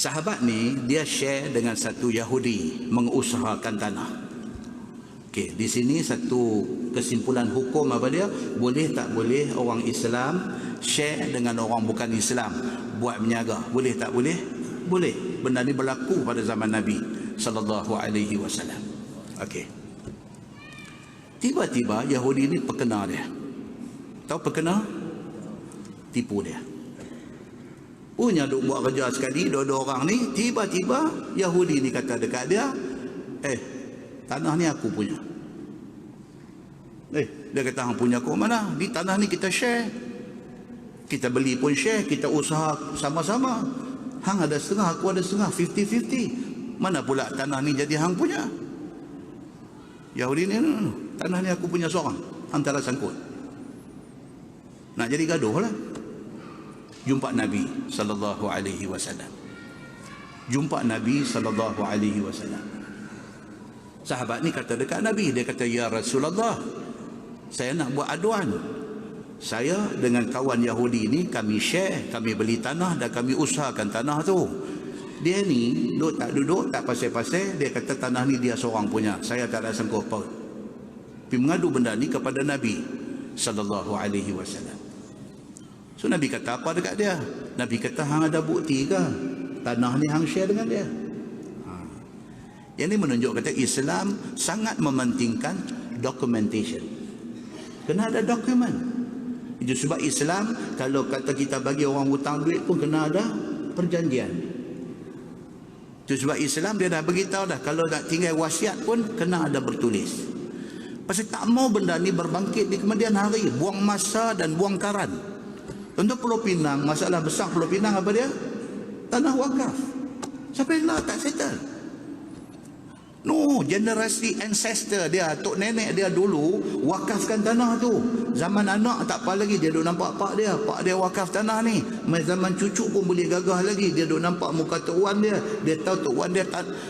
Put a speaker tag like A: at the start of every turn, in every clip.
A: Sahabat ni dia share dengan satu Yahudi mengusahakan tanah. Okey, di sini satu kesimpulan hukum apa dia? Boleh tak boleh orang Islam share dengan orang bukan Islam buat berniaga? Boleh tak boleh? Boleh. Benda ni berlaku pada zaman Nabi sallallahu alaihi wasallam. Okey. Tiba-tiba Yahudi ni perkena dia. Tahu perkena? Tipu dia. Punya duk buat kerja sekali, dua-dua orang ni, tiba-tiba Yahudi ni kata dekat dia, tanah ni aku punya. Dia kata, hang punya kau mana? Di tanah ni kita share. Kita beli pun share, kita usaha sama-sama. Hang ada setengah, aku ada setengah, 50-50. Mana pula tanah ni jadi hang punya? Yahudi ni, tanah ni aku punya seorang. Antara sangkut. Nak jadi gaduh lah. Jumpa Nabi sallallahu alaihi wasallam. Jumpa Nabi sallallahu alaihi wasallam. Sahabat ni kata dekat Nabi, dia kata, ya Rasulullah, saya nak buat aduan. Saya dengan kawan Yahudi ni kami share, kami beli tanah dan kami usahakan tanah tu. Dia ni duduk tak pasal-pasal, dia kata tanah ni dia seorang punya. Saya tak ada sangkut paut. Pergi mengadu benda ni kepada Nabi sallallahu alaihi wasallam. So Nabi kata apa dekat dia? Nabi kata, hang ada bukti ke tanah ni hang share dengan dia? Yang ni menunjuk kata Islam sangat mementingkan documentation. Kena ada dokumen. Itu sebab Islam kalau kata kita bagi orang hutang duit pun kena ada perjanjian. Itu sebab Islam dia dah beritahu dah, kalau nak tinggal wasiat pun kena ada bertulis. Pasal tak mau benda ni berbangkit di kemudian hari, buang masa dan buang karan. Untuk Pulau Pinang, masalah besar Pulau Pinang apa dia? Tanah wakaf. Sampai lah tak settle. No, generasi ancestor dia, tok nenek dia dulu wakafkan tanah tu. Zaman anak tak apa lagi, dia duk nampak pak dia wakaf tanah ni. Zaman cucu pun boleh gagah lagi, dia duk nampak muka tok wan dia. Dia tahu tok wan dia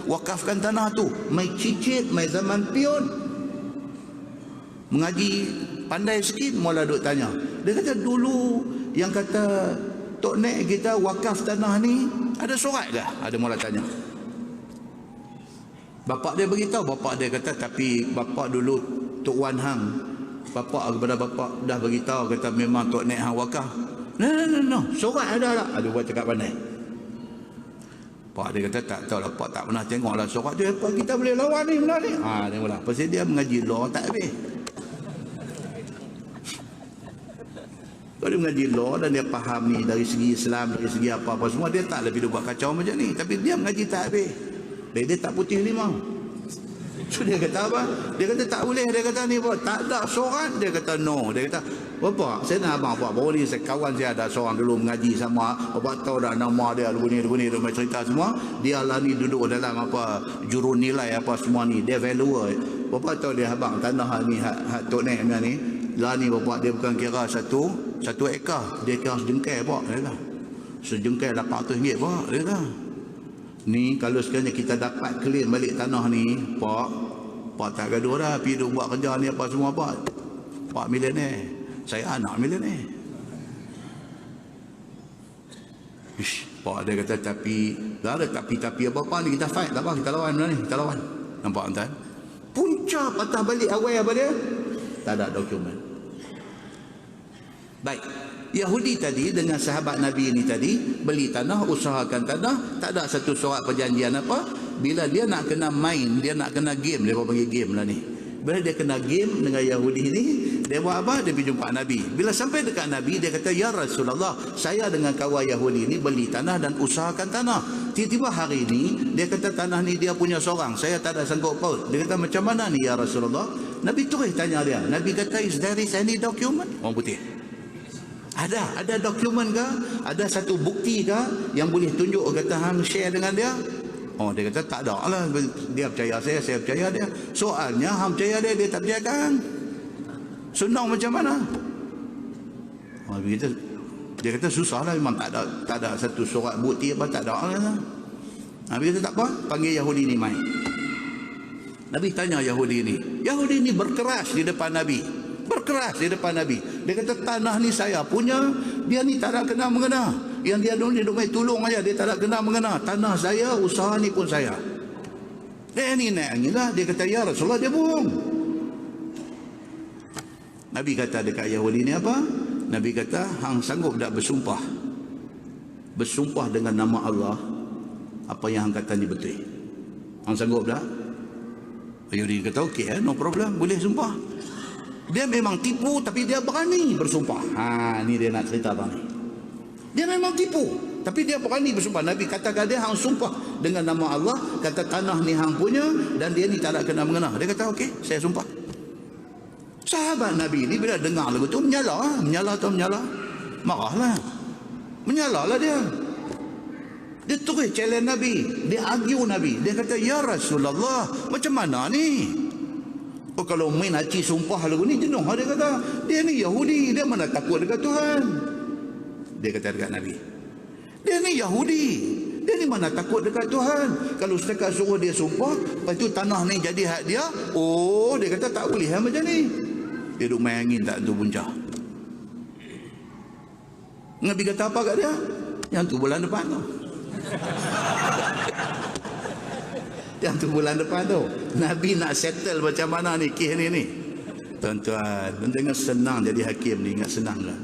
A: wakafkan tanah tu. Mai cicit, mai zaman pion. Mengaji pandai sikit, mula duk tanya. Dia kata dulu yang kata tok nek kita wakaf tanah ni ada surat ke? Ada mula tanya. Bapak dia beritahu, bapak dia kata tapi bapak dulu tok wan hang, bapak kepada bapak dah beritahu kata memang tok nek hang wakaf. No, surat ada tak? Ada buat cakap pandai. Pak dia kata tak tahu lah, pak tak pernah tengok lah surat tu, apa kita boleh lawan ni benda ni? Dia mula. Pasal dia mengaji law tak habis. Kalau dia mengaji law dan dia faham ni dari segi Islam, dari segi apa-apa semua, dia tak lebih buat kacau macam ni. Tapi dia mengaji tak habis. Dia tak putih limau. So dia kata apa? Dia kata tak boleh. Dia kata ni tak ada surat. Dia kata no. Dia kata, bapak, saya nak abang baru ni kawan saya ada seorang dulu mengaji sama. Bapak tahu dah nama dia, begini, dia main cerita semua. Dia lah ni duduk dalam apa, juru nilai apa semua ni. Dia valuer. Bapak tahu dia abang tanah ni, hak tok nek ni. Lah ni bapak dia bukan kira satu ekar. Dia kira sejengkai pak. Dia kata, sejengkai RM800 pak. Dia kata, ni kalau sekiranya kita dapat clear balik tanah ni, pak tak gaduh dah, pergi duk buat kerja ni apa semua pak milioner, saya anak milioner. Pak dia kata tapi apa ni, kita fight tak apa, kita lawan benda ni, kita lawan. Nampak tuan? Punca patah balik awal apa dia? Tak ada dokumen. Baik, Yahudi tadi dengan sahabat Nabi ini tadi beli tanah, usahakan tanah, tak ada satu surat perjanjian apa. Bila dia nak kena main, dia nak kena game, dia panggil game lah ni. Bila dia kena game dengan Yahudi ini, dia buat apa? Dia pergi jumpa Nabi. Bila sampai dekat Nabi, dia kata, ya Rasulullah, saya dengan kawan Yahudi ini beli tanah dan usahakan tanah. Tiba-tiba hari ini, dia kata tanah ni dia punya seorang, saya tak ada sangkut paut. Dia kata macam mana ni ya Rasulullah? Nabi terus tanya dia. Nabi kata, is there is any document? Orang putih. Ada dokumen ke? Ada satu bukti ke yang boleh tunjuk kata hang share dengan dia? Dia kata tak ada lah. Dia percaya saya percaya dia. Soalnya hang percaya dia tak percaya kan? Senang macam mana? Dia kata susah lah, memang tak ada satu surat bukti apa, tak ada lah. Nabi kata tak apa, panggil Yahudi ni main. Nabi tanya Yahudi ni berkeras di depan Nabi. Dia kata tanah ni saya punya, dia ni tak ada kena mengena. Yang dia duduk main tolong aja, dia tak ada kena-mengena. Tanah saya, usaha ni pun saya. Dia ni naik angin lah. Dia kata, ya Rasulullah, dia bohong. Nabi kata dekat Yahudi ni apa? Nabi kata, hang sanggup tak bersumpah? Bersumpah dengan nama Allah, apa yang hang kata ni betul. Hang sanggup tak? Yahudi kata, okey, no problem, boleh sumpah. Dia memang tipu, tapi dia berani bersumpah. Ni dia nak cerita tadi. Dia memang tipu, tapi dia berani bersumpah. Nabi katakan dia, hang sumpah dengan nama Allah, kata tanah ni hang punya, dan dia ni tak ada kena-mengena. Dia kata, okey, saya sumpah. Sahabat Nabi ni bila dengar lagu tu, menyala. Marahlah. Menyalalah dia. Dia terus challenge Nabi. Dia argue Nabi. Dia kata, ya Rasulullah, macam mana ni? Oh, kalau main haji sumpah lagu ni, jenuh. Dia kata, dia ni Yahudi. Dia mana takut dekat Tuhan? Dia kata dekat Nabi, dia ni Yahudi. Dia ni mana takut dekat Tuhan? Kalau setakat suruh dia sumpah, lepas tu tanah ni jadi hak dia. Oh, dia kata tak boleh macam ni. Dia duduk main angin tak tentu punca. Nabi kata apa kat dia? Yang tu bulan depan tu. Yang tu bulan depan tu. Nabi nak settle macam mana ni kes ni. Tuan-tuan, dengan senang jadi hakim ni, ingat senang lah.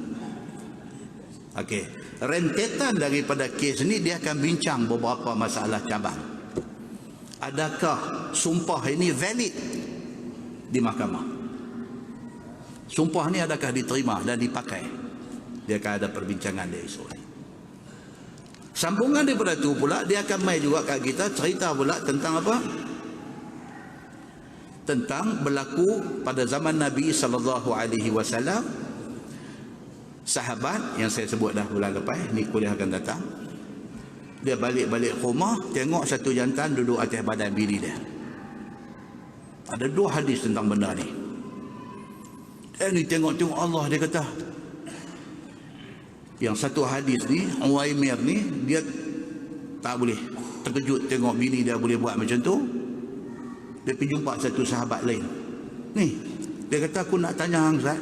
A: Okey, rentetan daripada kes ni dia akan bincang beberapa masalah cabang. Adakah sumpah ini valid di mahkamah? Sumpah ni adakah diterima dan dipakai? Dia akan ada perbincangan dia esok ni. Sambungan daripada tu pula, dia akan mai juga kat kita cerita pula tentang apa? Tentang berlaku pada zaman Nabi SAW. Sahabat yang saya sebut dah bulan lepas, ni kuliah akan datang. Dia balik-balik rumah, tengok satu jantan duduk atas badan bini dia. Ada 2 hadis tentang benda ni. Ni tengok-tengok Allah, dia kata. Yang satu hadis ni, Uwaimir ni, dia tak boleh terkejut tengok bini dia boleh buat macam tu. Dia pergi jumpa satu sahabat lain. Ni, dia kata, aku nak tanya hang Zat,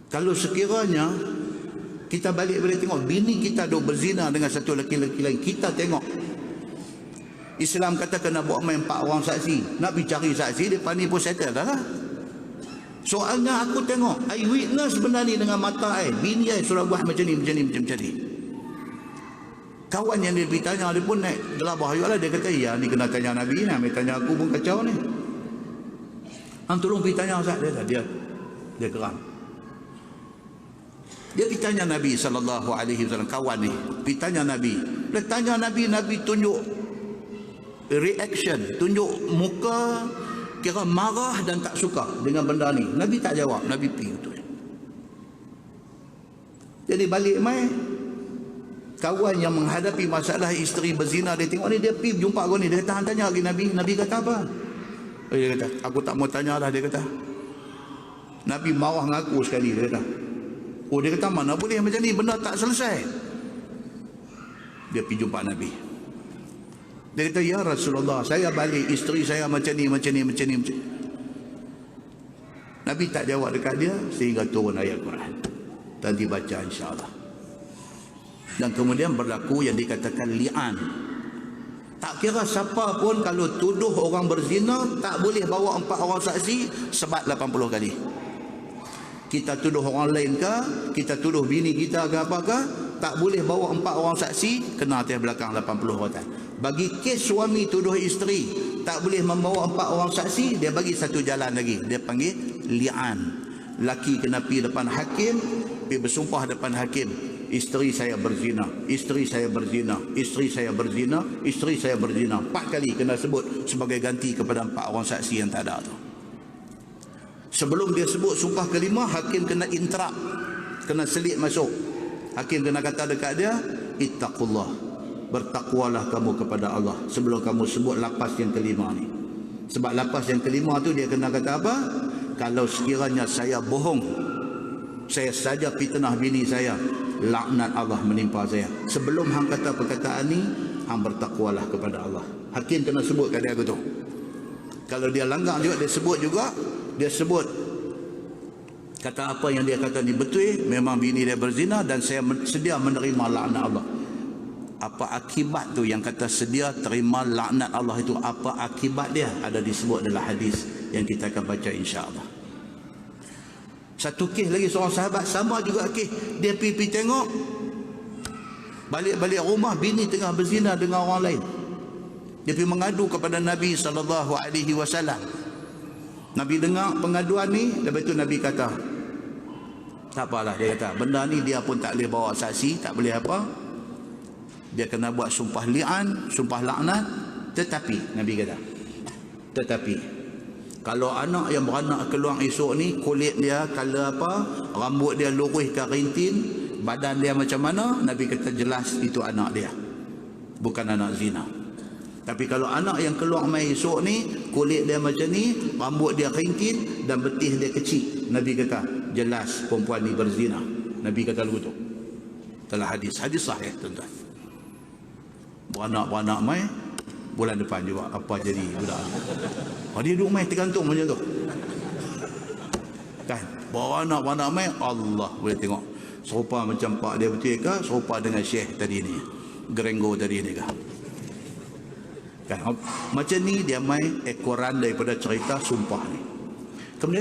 A: kalau sekiranya kita balik-balik tengok bini kita duk berzina dengan satu lelaki lain, kita tengok Islam kata kena bawa main 4 orang saksi, nak pergi cari saksi, depan ni pun settle dah lah. Soalnya aku tengok eyewitness benda ni dengan mata bini suruh buat macam ni. Kawan yang dia pergi tanya, dia pun naik gelabah juga lah. Dia kata, ya ni kena tanya Nabi ni, ambil tanya aku pun kacau ni. Hang tolong pergi tanya Ustaz. Dia geram. Dia pergi tanya Nabi SAW, kawan ni pergi tanya Nabi. Dia tanya Nabi, Nabi tunjuk reaction, tunjuk muka kira marah dan tak suka dengan benda ni. Nabi tak jawab, Nabi pergi tu. Jadi balik mai, kawan yang menghadapi masalah isteri berzina, dia tengok ni, dia pergi jumpa aku ni, dia kata, tanya lagi Nabi. Nabi kata apa? Dia kata, aku tak mau tanya lah. Dia kata, Nabi marah dengan aku sekali. Dia kata, oh, dia kata, mana boleh macam ni, benda tak selesai. Dia pergi jumpa Nabi. Dia kata, ya Rasulullah, saya balik, isteri saya macam ni. Nabi tak jawab dekat dia sehingga turun ayat Quran dan dibaca insyaAllah. Dan kemudian berlaku yang dikatakan li'an. Tak kira siapa pun, kalau tuduh orang berzina, tak boleh bawa 4 orang saksi, sebat 80 kali. Kita tuduh orang lain ke, kita tuduh bini kita ke apakah, tak boleh bawa 4 orang saksi, kena atas belakang 80 orang. Bagi kes suami tuduh isteri, tak boleh membawa 4 orang saksi, dia bagi satu jalan lagi, dia panggil li'an. Laki kena pergi depan hakim, pergi bersumpah depan hakim, isteri saya berzina, isteri saya berzina, isteri saya berzina, isteri saya berzina. 4 kali kena sebut sebagai ganti kepada 4 orang saksi yang tak ada tu. Sebelum dia sebut sumpah kelima, hakim kena interrupt, kena selit masuk. Hakim kena kata dekat dia, ittaqullah, bertakwalah kamu kepada Allah sebelum kamu sebut lapas yang kelima ni. Sebab lapas yang kelima tu dia kena kata apa? Kalau sekiranya saya bohong, saya saja fitnah bini saya, laknat Allah menimpa saya. Sebelum hang kata perkataan ni, hang bertakwalah kepada Allah. Hakim kena sebut kat dia tu. Kalau dia langgar juga, dia sebut Kata apa yang dia kata ni betul, memang bini dia berzina dan saya sedia menerima laknat Allah. Apa akibat tu yang kata sedia terima laknat Allah itu, apa akibat dia? Ada disebut dalam hadis yang kita akan baca insya-Allah. Satu kes lagi, seorang sahabat sama juga kes, dia pergi tengok, balik-balik rumah bini tengah berzina dengan orang lain. Dia pergi mengadu kepada Nabi SAW. Nabi dengar pengaduan ni, lepas tu Nabi kata, tak apalah, dia kata, benda ni dia pun tak boleh bawa saksi, tak boleh apa. Dia kena buat sumpah li'an, sumpah laknat. Tetapi, Nabi kata, tetapi, kalau anak yang beranak keluar esok ni, kulit dia color apa, rambut dia lurus ke rintin, badan dia macam mana, Nabi kata jelas itu anak dia, bukan anak zina. Tapi kalau anak yang keluar mai esok ni, kulit dia macam ni, rambut dia rintin dan betis dia kecil, Nabi kata jelas perempuan ni berzina. Nabi kata begitu. Dalam hadis sahih, tuan-tuan. Beranak mai, bulan depan juga apa jadi budak. Dia duduk mai tergantung macam tu. Kan? Beranak mai, Allah boleh tengok. Serupa macam pak dia betul ke? Serupa dengan Syekh tadi ni. Gerenggo tadi ni ke? Kan? Macam ni dia mai ekoran daripada cerita sumpah ni.